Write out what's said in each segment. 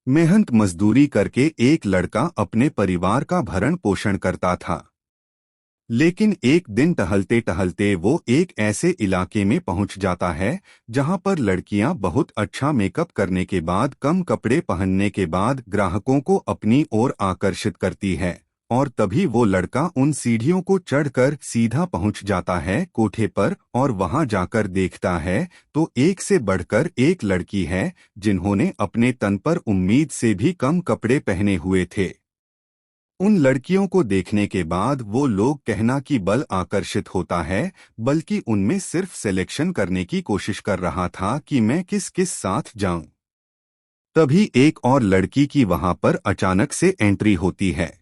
मेहनत मजदूरी करके एक लड़का अपने परिवार का भरण पोषण करता था। लेकिन एक दिन टहलते टहलते वो एक ऐसे इलाके में पहुंच जाता है जहां पर लड़कियां बहुत अच्छा मेकअप करने के बाद, कम कपड़े पहनने के बाद ग्राहकों को अपनी ओर आकर्षित करती है। और तभी वो लड़का उन सीढ़ियों को चढ़कर सीधा पहुंच जाता है कोठे पर, और वहां जाकर देखता है तो एक से बढ़कर एक लड़की है जिन्होंने अपने तन पर उम्मीद से भी कम कपड़े पहने हुए थे। उन लड़कियों को देखने के बाद वो लोग कहना कि बल आकर्षित होता है, बल्कि उनमें सिर्फ सिलेक्शन करने की कोशिश कर रहा था कि मैं किस किस साथ जाऊं। तभी एक और लड़की की वहां पर अचानक से एंट्री होती है।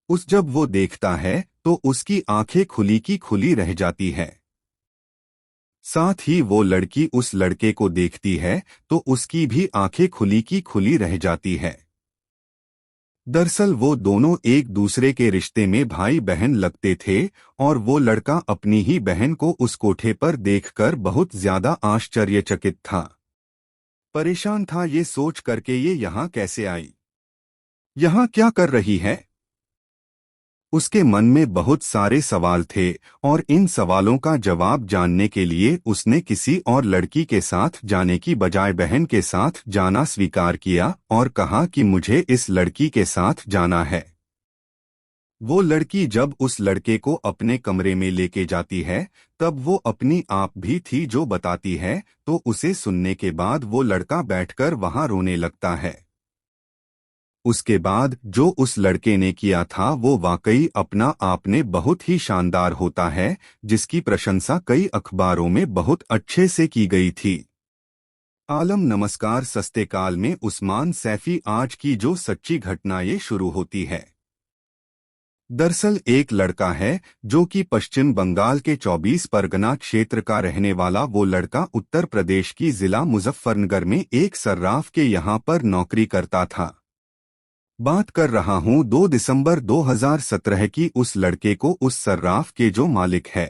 जब वो देखता है तो उसकी आंखें खुली की खुली रह जाती है। साथ ही वो लड़की उस लड़के को देखती है तो उसकी भी आंखें खुली की खुली रह जाती है। दरअसल वो दोनों एक दूसरे के रिश्ते में भाई बहन लगते थे, और वो लड़का अपनी ही बहन को उस कोठे पर देखकर बहुत ज्यादा आश्चर्यचकित था। परेशान था ये सोच करके ये यहाँ कैसे आई, यहाँ क्या कर रही है। उसके मन में बहुत सारे सवाल थे, और इन सवालों का जवाब जानने के लिए उसने किसी और लड़की के साथ जाने की बजाय बहन के साथ जाना स्वीकार किया और कहा कि मुझे इस लड़की के साथ जाना है। वो लड़की जब उस लड़के को अपने कमरे में लेके जाती है तब वो अपनी आप भी थी जो बताती है, तो उसे सुनने के बाद वो लड़का बैठकर वहां रोने लगता है। उसके बाद जो उस लड़के ने किया था वो वाकई अपना आपने बहुत ही शानदार होता है, जिसकी प्रशंसा कई अखबारों में बहुत अच्छे से की गई थी। आलम नमस्कार। सस्ते काल में उस्मान सैफी आज की जो सच्ची घटना ये शुरू होती है। दरअसल एक लड़का है जो कि पश्चिम बंगाल के 24 परगना क्षेत्र का रहने वाला। वो लड़का उत्तर प्रदेश की जिला मुजफ्फरनगर में एक सर्राफ के यहाँ पर नौकरी करता था। बात कर रहा हूँ 2 दिसंबर 2017 की। उस लड़के को उस सर्राफ के जो मालिक है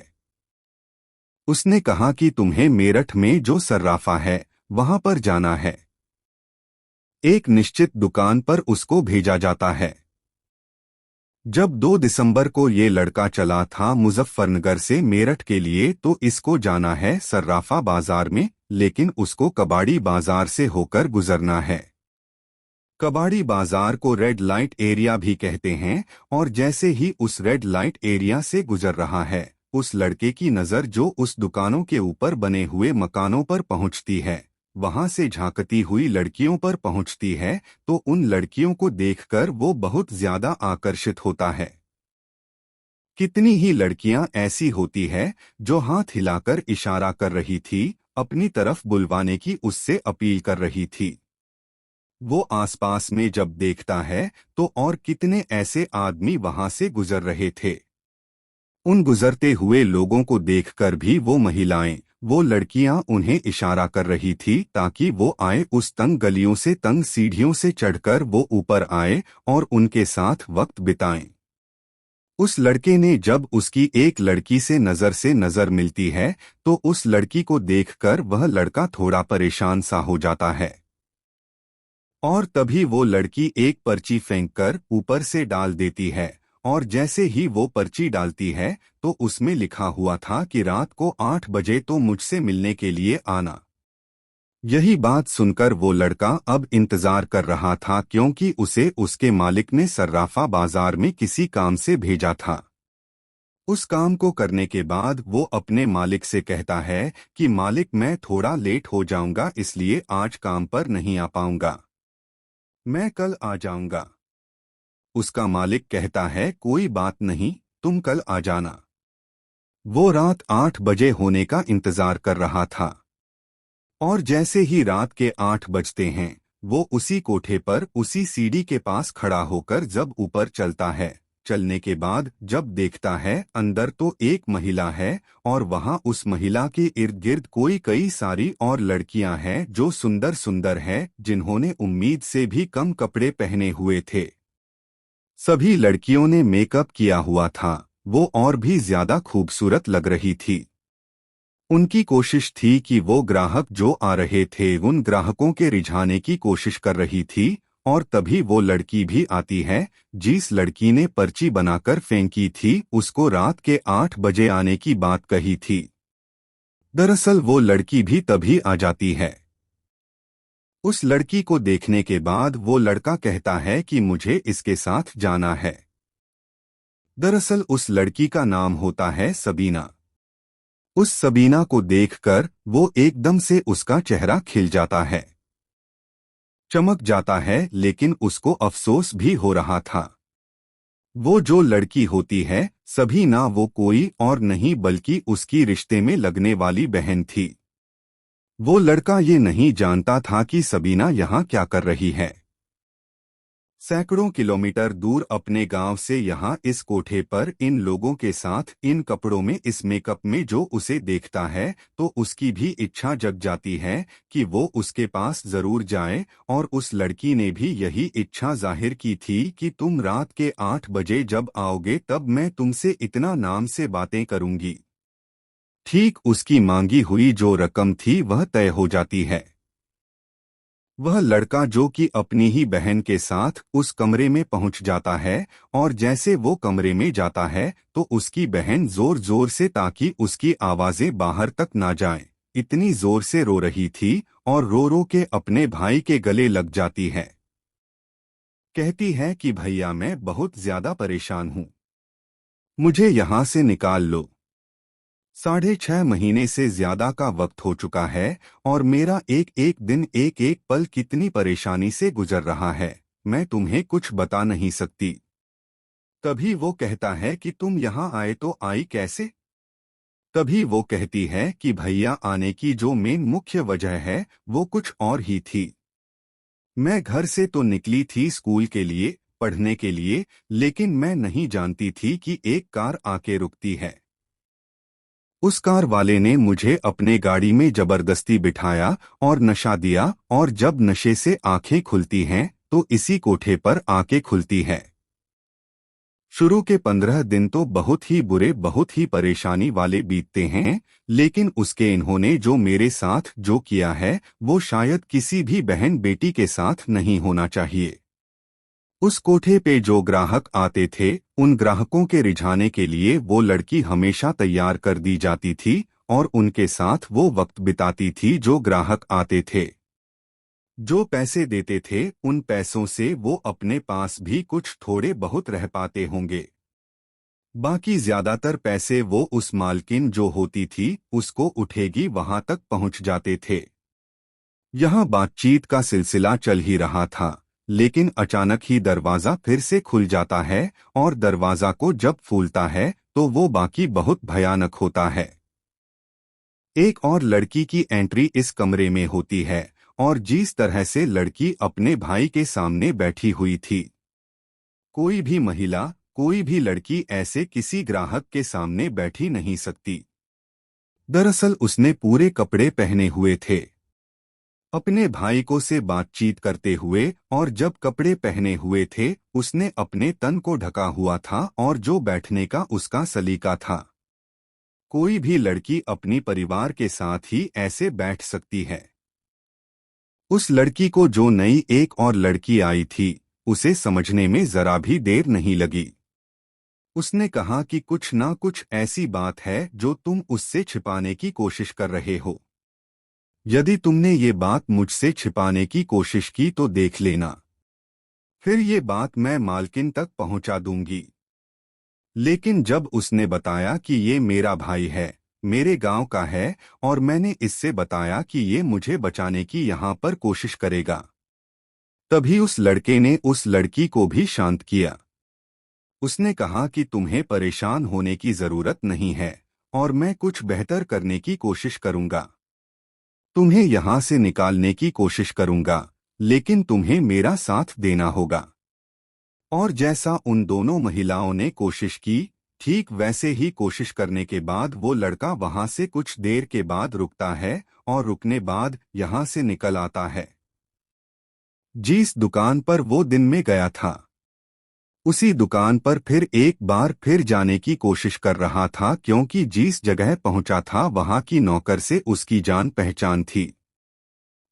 उसने कहा कि तुम्हें मेरठ में जो सर्राफा है वहां पर जाना है। एक निश्चित दुकान पर उसको भेजा जाता है। जब 2 दिसंबर को ये लड़का चला था मुजफ्फरनगर से मेरठ के लिए, तो इसको जाना है सर्राफा बाजार में, लेकिन उसको कबाड़ी बाजार से होकर गुजरना है। कबाड़ी बाजार को रेड लाइट एरिया भी कहते हैं, और जैसे ही उस रेड लाइट एरिया से गुजर रहा है उस लड़के की नज़र जो उस दुकानों के ऊपर बने हुए मकानों पर पहुंचती है, वहां से झांकती हुई लड़कियों पर पहुंचती है, तो उन लड़कियों को देखकर वो बहुत ज्यादा आकर्षित होता है। कितनी ही लड़कियां ऐसी होती है जो हाथ हिलाकर इशारा कर रही थी, अपनी तरफ बुलवाने की उससे अपील कर रही थी। वो आसपास में जब देखता है तो और कितने ऐसे आदमी वहां से गुजर रहे थे। उन गुजरते हुए लोगों को देखकर भी वो महिलाएं, वो लड़कियां उन्हें इशारा कर रही थी ताकि वो आए, उस तंग गलियों से, तंग सीढ़ियों से चढ़कर वो ऊपर आए और उनके साथ वक्त बिताएं। उस लड़के ने जब उसकी एक लड़की से नजर मिलती है तो उस लड़की को देखकर वह लड़का थोड़ा परेशान सा हो जाता है। और तभी वो लड़की एक पर्ची फेंककर ऊपर से डाल देती है, और जैसे ही वो पर्ची डालती है तो उसमें लिखा हुआ था कि रात को 8 बजे तो मुझसे मिलने के लिए आना। यही बात सुनकर वो लड़का अब इंतजार कर रहा था, क्योंकि उसे उसके मालिक ने सर्राफा बाजार में किसी काम से भेजा था। उस काम को करने के बाद वो अपने मालिक से कहता है कि मालिक, मैं थोड़ा लेट हो जाऊंगा, इसलिए आज काम पर नहीं आ पाऊंगा, मैं कल आ जाऊंगा। उसका मालिक कहता है कोई बात नहीं, तुम कल आ जाना। वो रात 8 बजे होने का इंतजार कर रहा था, और जैसे ही रात के 8 बजते हैं वो उसी कोठे पर उसी सीढ़ी के पास खड़ा होकर जब ऊपर चलता है, चलने के बाद जब देखता है अंदर तो एक महिला है, और वहां उस महिला के इर्द गिर्द कई सारी और लड़कियां हैं जो सुंदर सुंदर है, जिन्होंने उम्मीद से भी कम कपड़े पहने हुए थे। सभी लड़कियों ने मेकअप किया हुआ था, वो और भी ज्यादा खूबसूरत लग रही थी। उनकी कोशिश थी कि वो ग्राहक जो आ रहे थे उन ग्राहकों के रिझाने की कोशिश कर रही थी। और तभी वो लड़की भी आती है जिस लड़की ने पर्ची बनाकर फेंकी थी, उसको रात के 8 बजे आने की बात कही थी। दरअसल वो लड़की भी तभी आ जाती है। उस लड़की को देखने के बाद वो लड़का कहता है कि मुझे इसके साथ जाना है। दरअसल उस लड़की का नाम होता है सबीना। उस सबीना को देखकर वो एकदम से उसका चेहरा खिल जाता है, चमक जाता है, लेकिन उसको अफसोस भी हो रहा था। वो जो लड़की होती है सबीना, वो कोई और नहीं बल्कि उसकी रिश्ते में लगने वाली बहन थी। वो लड़का ये नहीं जानता था कि सबीना यहाँ क्या कर रही है। सैकड़ों किलोमीटर दूर अपने गांव से यहाँ इस कोठे पर इन लोगों के साथ इन कपड़ों में इस मेकअप में जो उसे देखता है तो उसकी भी इच्छा जग जाती है कि वो उसके पास जरूर जाए। और उस लड़की ने भी यही इच्छा जाहिर की थी कि तुम रात के 8 बजे जब आओगे तब मैं तुमसे इतना नाम से बातें करूंगी। ठीक उसकी मांगी हुई जो रकम थी वह तय हो जाती है। वह लड़का जो कि अपनी ही बहन के साथ उस कमरे में पहुंच जाता है और जैसे वो कमरे में जाता है तो उसकी बहन जोर जोर से, ताकि उसकी आवाजें बाहर तक ना जाएं, इतनी जोर से रो रही थी और रो रो के अपने भाई के गले लग जाती है। कहती है कि भैया मैं बहुत ज्यादा परेशान हूं, मुझे यहां से निकाल लो। 6.5 महीने से ज्यादा का वक्त हो चुका है और मेरा एक एक दिन एक एक पल कितनी परेशानी से गुजर रहा है, मैं तुम्हें कुछ बता नहीं सकती। तभी वो कहता है कि तुम यहाँ आए तो आई कैसे। तभी वो कहती है कि भैया आने की जो मेन मुख्य वजह है वो कुछ और ही थी। मैं घर से तो निकली थी स्कूल के लिए, पढ़ने के लिए, लेकिन मैं नहीं जानती थी कि एक कार आके रुकती है। उस कार वाले ने मुझे अपने गाड़ी में जबरदस्ती बिठाया और नशा दिया, और जब नशे से आंखें खुलती हैं तो इसी कोठे पर आके खुलती है। शुरू के 15 दिन तो बहुत ही बुरे, बहुत ही परेशानी वाले बीतते हैं, लेकिन उसके इन्होंने जो मेरे साथ जो किया है वो शायद किसी भी बहन बेटी के साथ नहीं होना चाहिए। उस कोठे पे जो ग्राहक आते थे उन ग्राहकों के रिझाने के लिए वो लड़की हमेशा तैयार कर दी जाती थी और उनके साथ वो वक्त बिताती थी। जो ग्राहक आते थे, जो पैसे देते थे, उन पैसों से वो अपने पास भी कुछ थोड़े बहुत रह पाते होंगे। बाकी ज्यादातर पैसे वो उस मालकिन जो होती थी उसको उठेगी वहां तक पहुंच जाते थे। यहाँ बातचीत का सिलसिला चल ही रहा था, लेकिन अचानक ही दरवाजा फिर से खुल जाता है और दरवाजा को जब फूलता है तो वो बाकी बहुत भयानक होता है। एक और लड़की की एंट्री इस कमरे में होती है और जिस तरह से लड़की अपने भाई के सामने बैठी हुई थी, कोई भी महिला, कोई भी लड़की ऐसे किसी ग्राहक के सामने बैठी नहीं सकती। दरअसल उसने पूरे कपड़े पहने हुए थे अपने भाई को से बातचीत करते हुए, और जब कपड़े पहने हुए थे उसने अपने तन को ढका हुआ था और जो बैठने का उसका सलीका था। कोई भी लड़की अपनी परिवार के साथ ही ऐसे बैठ सकती है। उस लड़की को जो नई एक और लड़की आई थी उसे समझने में जरा भी देर नहीं लगी। उसने कहा कि कुछ ना कुछ ऐसी बात है जो तुम उससे छिपाने की कोशिश कर रहे हो। यदि तुमने ये बात मुझसे छिपाने की कोशिश की तो देख लेना, फिर ये बात मैं मालकिन तक पहुंचा दूंगी। लेकिन जब उसने बताया कि ये मेरा भाई है, मेरे गांव का है, और मैंने इससे बताया कि ये मुझे बचाने की यहाँ पर कोशिश करेगा, तभी उस लड़के ने उस लड़की को भी शांत किया। उसने कहा कि तुम्हें परेशान होने की जरूरत नहीं है और मैं कुछ बेहतर करने की कोशिश करूंगा। तुम्हें यहाँ से निकालने की कोशिश करूंगा, लेकिन तुम्हें मेरा साथ देना होगा। और जैसा उन दोनों महिलाओं ने कोशिश की, ठीक वैसे ही कोशिश करने के बाद वो लड़का वहां से कुछ देर के बाद रुकता है और रुकने बाद यहाँ से निकल आता है जिस दुकान पर वो दिन में गया था। उसी दुकान पर फिर एक बार फिर जाने की कोशिश कर रहा था क्योंकि जिस जगह पहुंचा था वहां की नौकर से उसकी जान पहचान थी।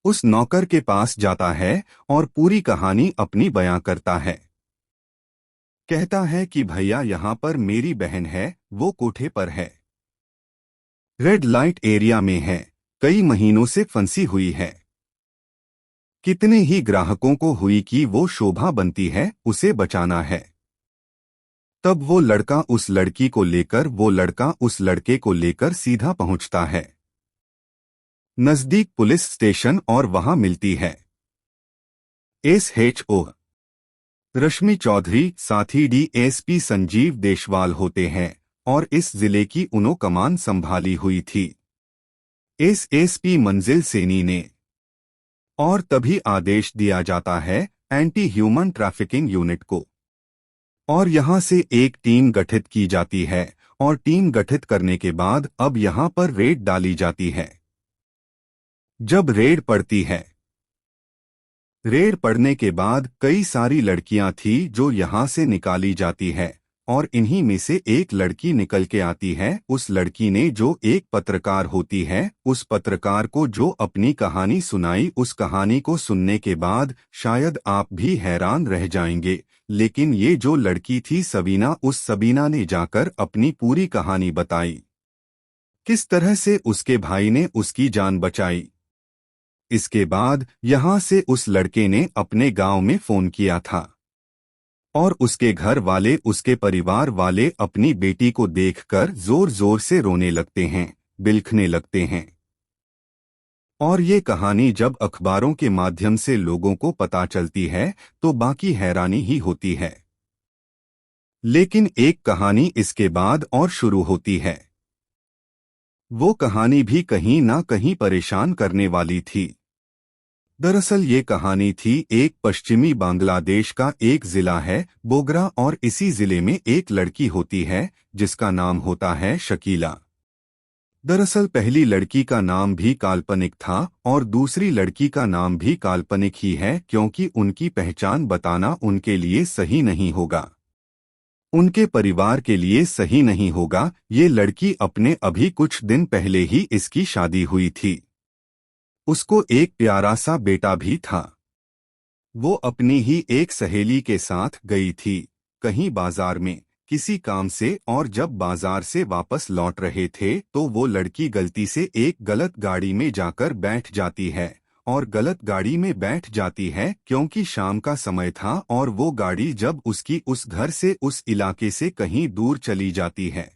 उस नौकर के पास जाता है और पूरी कहानी अपनी बयां करता है। कहता है कि भैया यहाँ पर मेरी बहन है, वो कोठे पर है, रेड लाइट एरिया में है, कई महीनों से फंसी हुई है। कितने ही ग्राहकों को हुई कि वो शोभा बनती है, उसे बचाना है। तब वो लड़का उस लड़की को लेकर वो लड़का उस लड़के को लेकर सीधा पहुंचता है नजदीक पुलिस स्टेशन और वहां मिलती है SHO रश्मि चौधरी, साथी DSP संजीव देशवाल होते हैं और इस जिले की उन्हों कमान संभाली हुई थी SSP मंजिल सेनी ने। और तभी आदेश दिया जाता है एंटी ह्यूमन ट्रैफिकिंग यूनिट को और यहां से एक टीम गठित की जाती है और टीम गठित करने के बाद अब यहां पर रेड डाली जाती है। जब रेड पड़ने के बाद कई सारी लड़कियां थी जो यहां से निकाली जाती है और इन्हीं में से एक लड़की निकल के आती है। उस लड़की ने जो एक पत्रकार होती है, उस पत्रकार को जो अपनी कहानी सुनाई, उस कहानी को सुनने के बाद शायद आप भी हैरान रह जाएंगे, लेकिन ये जो लड़की थी सबीना, उस सबीना ने जाकर अपनी पूरी कहानी बताई, किस तरह से उसके भाई ने उसकी जान बचाई। इसके बाद यहां से उस लड़के ने अपने गांव में फोन किया था और उसके घर वाले, उसके परिवार वाले अपनी बेटी को देखकर जोर जोर से रोने लगते हैं, बिलखने लगते हैं। और ये कहानी जब अखबारों के माध्यम से लोगों को पता चलती है तो बाकी हैरानी ही होती है। लेकिन एक कहानी इसके बाद और शुरू होती है। वो कहानी भी कहीं ना कहीं परेशान करने वाली थी। दरअसल ये कहानी थी एक पश्चिमी बांग्लादेश का एक जिला है बोगरा, और इसी जिले में एक लड़की होती है जिसका नाम होता है शकीला। दरअसल पहली लड़की का नाम भी काल्पनिक था और दूसरी लड़की का नाम भी काल्पनिक ही है क्योंकि उनकी पहचान बताना उनके लिए सही नहीं होगा, उनके परिवार के लिए सही नहीं होगा। ये लड़की अपने अभी कुछ दिन पहले ही इसकी शादी हुई थी। उसको एक प्यारा सा बेटा भी था। वो अपनी ही एक सहेली के साथ गई थी कहीं बाजार में किसी काम से, और जब बाजार से वापस लौट रहे थे तो वो लड़की गलती से एक गलत गाड़ी में जाकर बैठ जाती है और गलत गाड़ी में बैठ जाती है क्योंकि शाम का समय था और वो गाड़ी जब उसकी उस घर से, उस इलाके से कहीं दूर चली जाती है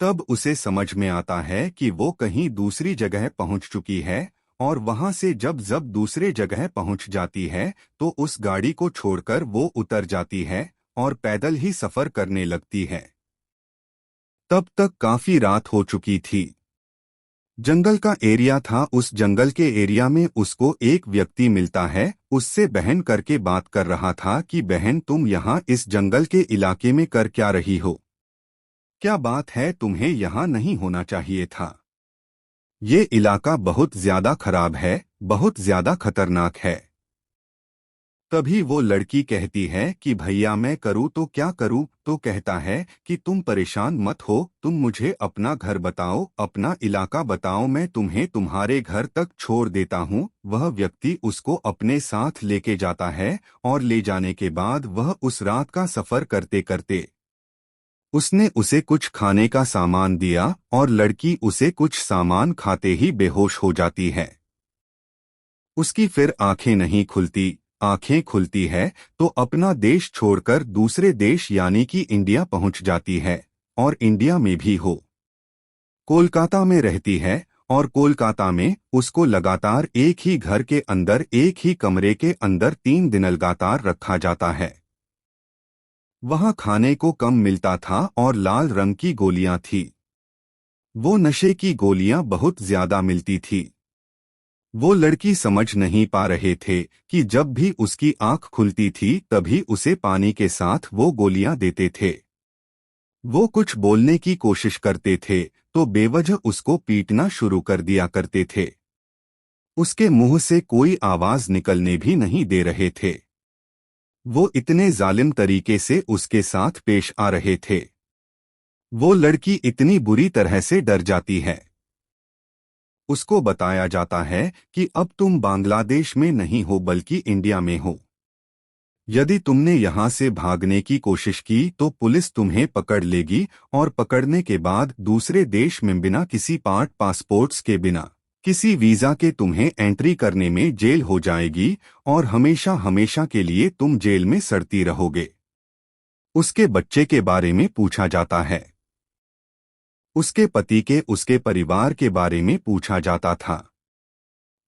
तब उसे समझ में आता है कि वो कहीं दूसरी जगह पहुंच चुकी है। और वहां से जब जब दूसरे जगह पहुंच जाती है तो उस गाड़ी को छोड़कर वो उतर जाती है और पैदल ही सफर करने लगती है। तब तक काफी रात हो चुकी थी। जंगल का एरिया था। उस जंगल के एरिया में उसको एक व्यक्ति मिलता है, उससे बहन करके बात कर रहा था कि बहन, तुम यहाँ इस जंगल के इलाके में कर क्या रही हो? क्या बात है, तुम्हें यहाँ नहीं होना चाहिए था। ये इलाका बहुत ज्यादा खराब है, बहुत ज्यादा खतरनाक है। तभी वो लड़की कहती है कि भैया मैं करूँ तो क्या करूँ? तो कहता है कि तुम परेशान मत हो, तुम मुझे अपना घर बताओ, अपना इलाका बताओ, मैं तुम्हें तुम्हारे घर तक छोड़ देता हूँ। वह व्यक्ति उसको अपने साथ लेके जाता है और ले जाने के बाद वह उस रात का सफर करते करते उसने उसे कुछ खाने का सामान दिया और लड़की उसे कुछ सामान खाते ही बेहोश हो जाती है। उसकी फिर आंखें नहीं खुलती। आंखें खुलती है तो अपना देश छोड़कर दूसरे देश यानी कि इंडिया पहुंच जाती है, और इंडिया में भी हो कोलकाता में रहती है। और कोलकाता में उसको लगातार एक ही घर के अंदर, एक ही कमरे के अंदर 3 दिन लगातार रखा जाता है। वहां खाने को कम मिलता था और लाल रंग की गोलियां थी। वो नशे की गोलियां बहुत ज्यादा मिलती थी। वो लड़की समझ नहीं पा रहे थे कि जब भी उसकी आंख खुलती थी तभी उसे पानी के साथ वो गोलियां देते थे। वो कुछ बोलने की कोशिश करते थे तो बेवजह उसको पीटना शुरू कर दिया करते थे। उसके मुंह से कोई आवाज निकलने भी नहीं दे रहे थे। वो इतने जालिम तरीके से उसके साथ पेश आ रहे थे। वो लड़की इतनी बुरी तरह से डर जाती है। उसको बताया जाता है कि अब तुम बांग्लादेश में नहीं हो बल्कि इंडिया में हो। यदि तुमने यहां से भागने की कोशिश की तो पुलिस तुम्हें पकड़ लेगी और पकड़ने के बाद दूसरे देश में बिना किसी पासपोर्ट्स के बिना किसी वीजा के तुम्हें एंट्री करने में जेल हो जाएगी और हमेशा हमेशा के लिए तुम जेल में सड़ती रहोगे। उसके बच्चे के बारे में पूछा जाता है। उसके पति के उसके परिवार के बारे में पूछा जाता था।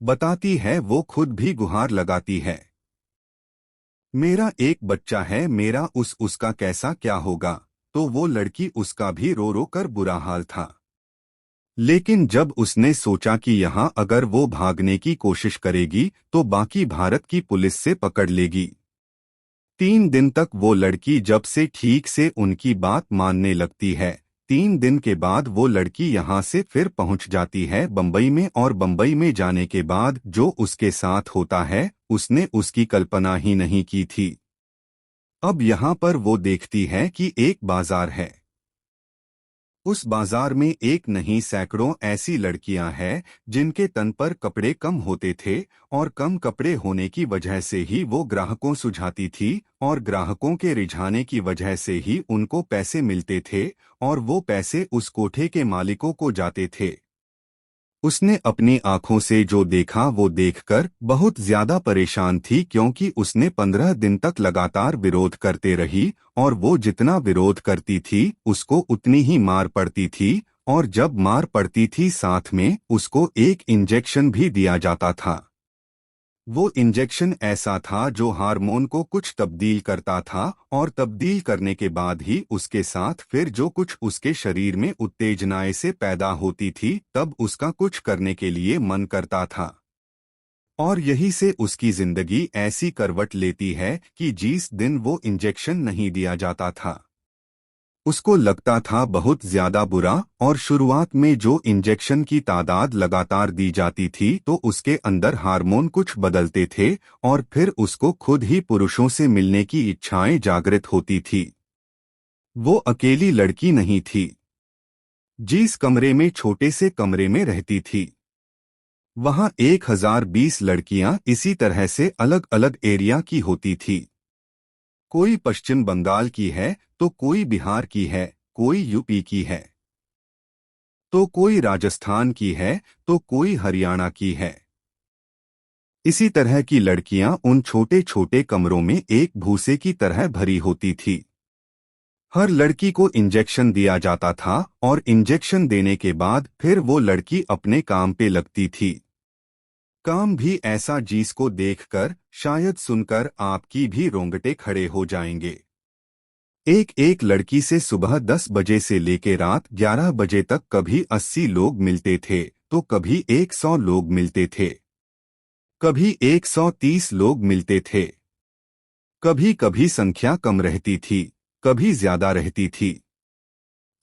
बताती है वो खुद भी गुहार लगाती है। मेरा एक बच्चा है, मेरा उसका कैसा क्या होगा। तो वो लड़की उसका भी रो रो कर बुरा हाल था। लेकिन जब उसने सोचा कि यहाँ अगर वो भागने की कोशिश करेगी तो बाकी भारत की पुलिस से पकड़ लेगी। 3 दिन तक वो लड़की जब से ठीक से उनकी बात मानने लगती है। 3 दिन के बाद वो लड़की यहाँ से फिर पहुँच जाती है बम्बई में, और बम्बई में जाने के बाद जो उसके साथ होता है उसने उसकी कल्पना ही नहीं की थी। अब यहाँ पर वो देखती है कि एक बाजार है। उस बाजार में एक नहीं सैकड़ों ऐसी लड़कियां हैं जिनके तन पर कपड़े कम होते थे, और कम कपड़े होने की वजह से ही वो ग्राहकों सुझाती थी, और ग्राहकों के रिझाने की वजह से ही उनको पैसे मिलते थे, और वो पैसे उस कोठे के मालिकों को जाते थे। उसने अपनी आंखों से जो देखा वो देखकर बहुत ज्यादा परेशान थी, क्योंकि उसने 15 दिन तक लगातार विरोध करते रही, और वो जितना विरोध करती थी उसको उतनी ही मार पड़ती थी, और जब मार पड़ती थी साथ में उसको एक इंजेक्शन भी दिया जाता था। वो इंजेक्शन ऐसा था जो हार्मोन को कुछ तब्दील करता था, और तब्दील करने के बाद ही उसके साथ फिर जो कुछ उसके शरीर में उत्तेजनाएं से पैदा होती थी तब उसका कुछ करने के लिए मन करता था। और यही से उसकी जिंदगी ऐसी करवट लेती है कि जिस दिन वो इंजेक्शन नहीं दिया जाता था उसको लगता था बहुत ज्यादा बुरा, और शुरुआत में जो इंजेक्शन की तादाद लगातार दी जाती थी तो उसके अंदर हार्मोन कुछ बदलते थे, और फिर उसको खुद ही पुरुषों से मिलने की इच्छाएं जागृत होती थी। वो अकेली लड़की नहीं थी। जिस कमरे में छोटे से कमरे में रहती थी वहां 1020 लड़कियां इसी तरह से अलग अलग एरिया की होती थी। कोई पश्चिम बंगाल की है तो कोई बिहार की है, कोई यूपी की है तो कोई राजस्थान की है तो कोई हरियाणा की है। इसी तरह की लड़कियां उन छोटे छोटे कमरों में एक भूसे की तरह भरी होती थी। हर लड़की को इंजेक्शन दिया जाता था, और इंजेक्शन देने के बाद फिर वो लड़की अपने काम पे लगती थी। काम भी ऐसा जिसको देखकर शायद सुनकर आपकी भी रोंगटे खड़े हो जाएंगे। एक एक लड़की से सुबह 10 बजे से लेकर रात 11 बजे तक कभी 80 लोग मिलते थे तो कभी 100 लोग मिलते थे, कभी 130 लोग मिलते थे। कभी कभी संख्या कम रहती थी, कभी ज्यादा रहती थी।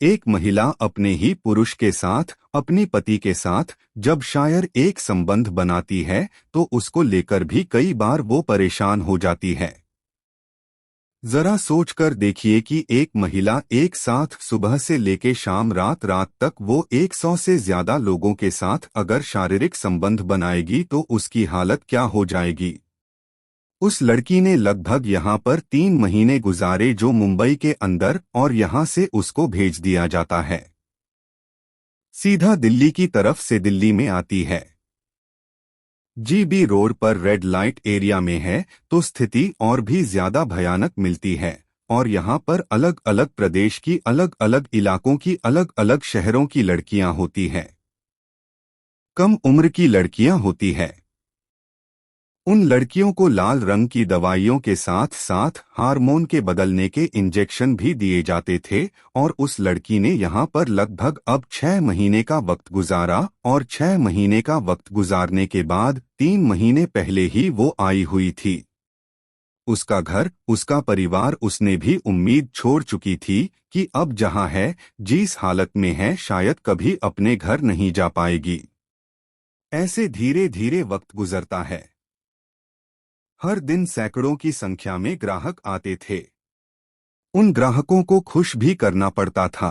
एक महिला अपने ही पुरुष के साथ, अपनी पति के साथ जब शायर एक संबंध बनाती है तो उसको लेकर भी कई बार वो परेशान हो जाती है। जरा सोचकर देखिए कि एक महिला एक साथ सुबह से लेके शाम रात तक वो 100 से ज्यादा लोगों के साथ अगर शारीरिक संबंध बनाएगी तो उसकी हालत क्या हो जाएगी। उस लड़की ने लगभग यहाँ पर 3 महीने गुजारे जो मुंबई के अंदर, और यहाँ से उसको भेज दिया जाता है। सीधा दिल्ली की तरफ से दिल्ली में आती है। जीबी रोड पर रेड लाइट एरिया में है तो स्थिति और भी ज्यादा भयानक मिलती है, और यहाँ पर अलग अलग प्रदेश की अलग अलग इलाकों की अलग अलग शहरों की लड़कियां होती हैं। कम उम्र की लड़कियां होती है। उन लड़कियों को लाल रंग की दवाइयों के साथ साथ हार्मोन के बदलने के इंजेक्शन भी दिए जाते थे, और उस लड़की ने यहाँ पर लगभग अब 6 महीने का वक्त गुजारा, और 6 महीने का वक्त गुजारने के बाद 3 महीने पहले ही वो आई हुई थी। उसका घर, उसका परिवार, उसने भी उम्मीद छोड़ चुकी थी कि अब जहाँ है, जिस हालत में है, शायद कभी अपने घर नहीं जा पाएगी। ऐसे धीरे धीरे वक्त गुजरता है। हर दिन सैकड़ों की संख्या में ग्राहक आते थे। उन ग्राहकों को खुश भी करना पड़ता था।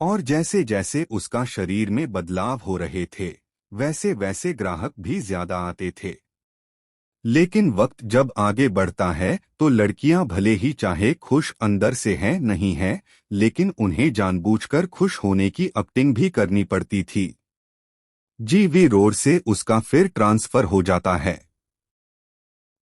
और जैसे जैसे उसका शरीर में बदलाव हो रहे थे, वैसे वैसे ग्राहक भी ज्यादा आते थे। लेकिन वक्त जब आगे बढ़ता है तो लड़कियां भले ही चाहे खुश अंदर से हैं नहीं हैं, लेकिन उन्हें जानबूझकर खुश होने की एक्टिंग भी करनी पड़ती थी। जीवी रोड से उसका फिर ट्रांसफर हो जाता है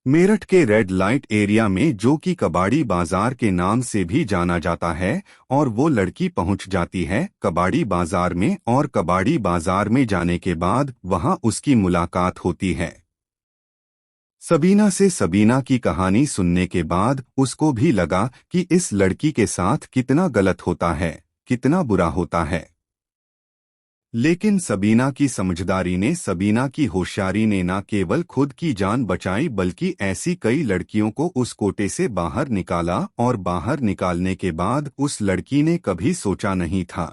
मेरठ के रेड लाइट एरिया में, जो कि कबाड़ी बाजार के नाम से भी जाना जाता है। और वो लड़की पहुंच जाती है कबाड़ी बाजार में, और कबाड़ी बाजार में जाने के बाद वहां उसकी मुलाकात होती है सबीना से। सबीना की कहानी सुनने के बाद उसको भी लगा कि इस लड़की के साथ कितना गलत होता है, कितना बुरा होता है। लेकिन सबीना की समझदारी ने, सबीना की होशियारी ने न केवल खुद की जान बचाई, बल्कि ऐसी कई लड़कियों को उस कोटे से बाहर निकाला। और बाहर निकालने के बाद उस लड़की ने कभी सोचा नहीं था।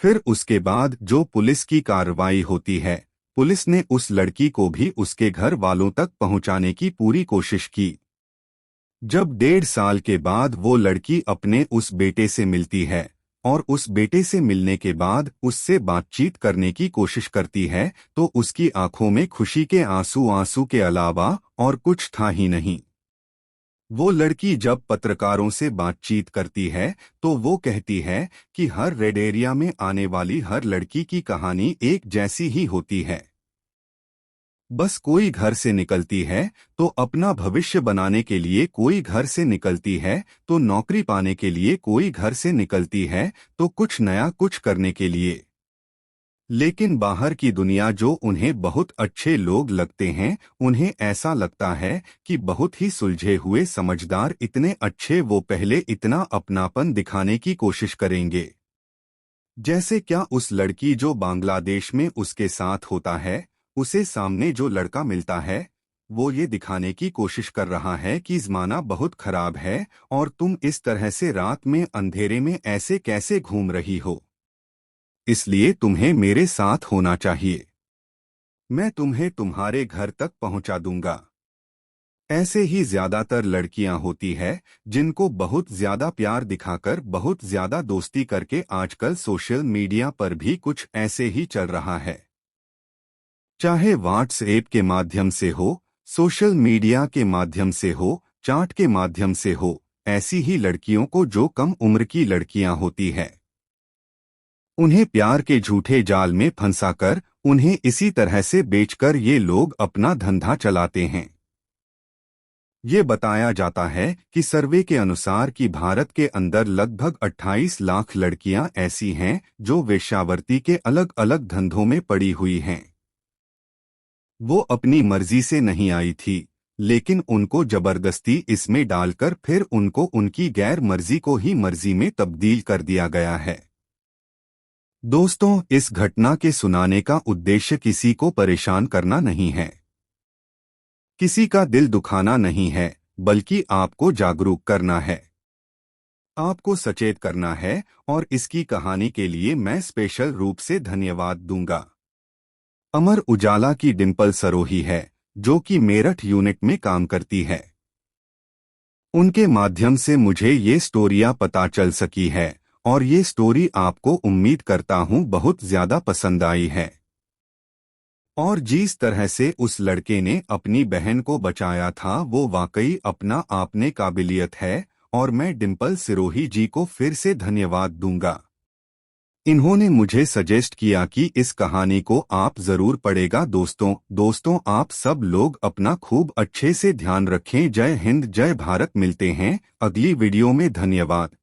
फिर उसके बाद जो पुलिस की कार्रवाई होती है, पुलिस ने उस लड़की को भी उसके घर वालों तक पहुंचाने की पूरी कोशिश की। जब 1.5 साल के बाद वो लड़की अपने उस बेटे से मिलती है और उस बेटे से मिलने के बाद उससे बातचीत करने की कोशिश करती है, तो उसकी आंखों में खुशी के आंसू, आंसू के अलावा और कुछ था ही नहीं। वो लड़की जब पत्रकारों से बातचीत करती है तो वो कहती है कि हर रेड एरिया में आने वाली हर लड़की की कहानी एक जैसी ही होती है। बस कोई घर से निकलती है तो अपना भविष्य बनाने के लिए, कोई घर से निकलती है तो नौकरी पाने के लिए, कोई घर से निकलती है तो कुछ नया कुछ करने के लिए। लेकिन बाहर की दुनिया, जो उन्हें बहुत अच्छे लोग लगते हैं, उन्हें ऐसा लगता है कि बहुत ही सुलझे हुए, समझदार, इतने अच्छे, वो पहले इतना अपनापन दिखाने की कोशिश करेंगे। जैसे क्या उस लड़की जो बांग्लादेश में उसके साथ होता है, उसे सामने जो लड़का मिलता है, वो ये दिखाने की कोशिश कर रहा है कि ज़माना बहुत खराब है और तुम इस तरह से रात में अंधेरे में ऐसे कैसे घूम रही हो, इसलिए तुम्हें मेरे साथ होना चाहिए। मैं तुम्हें तुम्हारे घर तक पहुंचा दूंगा। ऐसे ही ज्यादातर लड़कियां होती है जिनको बहुत ज्यादा प्यार दिखाकर, बहुत ज्यादा दोस्ती करके, आजकल सोशल मीडिया पर भी कुछ ऐसे ही चल रहा है। चाहे व्हाट्सएप के माध्यम से हो, सोशल मीडिया के माध्यम से हो, चैट के माध्यम से हो, ऐसी ही लड़कियों को, जो कम उम्र की लड़कियां होती है, उन्हें प्यार के झूठे जाल में फंसाकर, उन्हें इसी तरह से बेचकर ये लोग अपना धंधा चलाते हैं। ये बताया जाता है कि सर्वे के अनुसार कि भारत के अंदर लगभग 28 लाख लड़कियां ऐसी हैं जो वेश्यावृत्ति के अलग अलग धंधों में पड़ी हुई हैं। वो अपनी मर्जी से नहीं आई थी, लेकिन उनको जबरदस्ती इसमें डालकर फिर उनको उनकी गैर मर्जी को ही मर्जी में तब्दील कर दिया गया है। दोस्तों, इस घटना के सुनाने का उद्देश्य किसी को परेशान करना नहीं है, किसी का दिल दुखाना नहीं है, बल्कि आपको जागरूक करना है, आपको सचेत करना है। और इसकी कहानी के लिए मैं स्पेशल रूप से धन्यवाद दूंगा अमर उजाला की डिंपल सरोही है, जो कि मेरठ यूनिट में काम करती है। उनके माध्यम से मुझे ये स्टोरियां पता चल सकी है और ये स्टोरी आपको, उम्मीद करता हूं, बहुत ज्यादा पसंद आई है। और जिस तरह से उस लड़के ने अपनी बहन को बचाया था, वो वाकई अपना आपने काबिलियत है। और मैं डिंपल सिरोही जी को फिर से धन्यवाद दूंगा। इन्होंने मुझे सजेस्ट किया कि इस कहानी को आप जरूर पढ़ेगा। दोस्तों, आप सब लोग अपना खूब अच्छे से ध्यान रखें। जय हिंद, जय भारत। मिलते हैं अगली वीडियो में। धन्यवाद।